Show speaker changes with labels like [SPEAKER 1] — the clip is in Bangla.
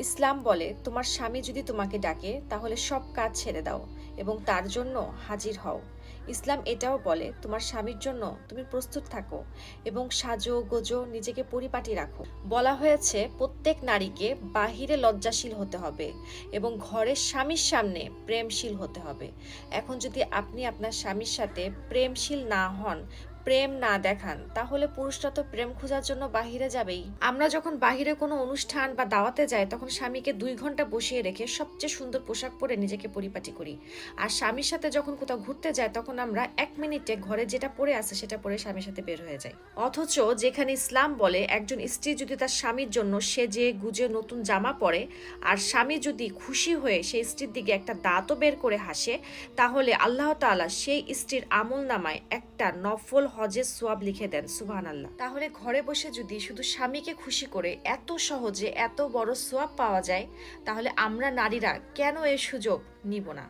[SPEAKER 1] ইসলাম বলে তোমার স্বামী যদি তোমাকে ডাকে তাহলে সব কাজ ছেড়ে দাও এবং তার জন্য হাজির হও। ইসলাম এটাও বলে তোমার স্বামীর জন্য তুমি প্রস্তুত থাকো এবং সাজো গোজো নিজেকে পরিপাটি রাখো। বলা হয়েছে প্রত্যেক নারীকে বাহিরে লজ্জাশীল হতে হবে এবং ঘরের স্বামীর সামনে প্রেমশীল হতে হবে। এখন যদি আপনি আপনার স্বামীর সাথে প্রেমশীল না হন, প্রেম না দেখান, তাহলে পুরুষরা তো প্রেম খোঁজার জন্য বাহিরে যাবেই। আমরা যখন বাহিরে কোনো অনুষ্ঠান বা দাওয়াতে যাই তখন স্বামীকে 2 ঘন্টা বসিয়ে রেখে সবচেয়ে সুন্দর পোশাক পরে নিজেকে পরিপাটি করি। আর স্বামীর সাথে যখন কোথাও ঘুরতে যাই তখন আমরা 1 মিনিটে ঘরে যেটা পরে আছে সেটা পরে স্বামীর সাথে বের হয়ে যাই। অথচ যেখানে ইসলাম বলে একজন স্ত্রী যদি তার স্বামীর জন্য সেজে গুজে নতুন জামা পরে আর স্বামী যদি খুশি হয়ে সেই স্ত্রীর দিকে একটা দাঁতও বের করে হাসে, তাহলে আল্লাহ তাআলা সেই স্ত্রীর আমল নামায় একটা নফল হজের সোয়াব লিখে দেন। সুবহানাল্লাহ। তাহলে ঘরে বসে যদি শুধু স্বামীকে খুশি করে এত সহজে এত বড় সোয়াব পাওয়া যায়, তাহলে আমরা নারীরা কেন এই সুযোগ নিব না?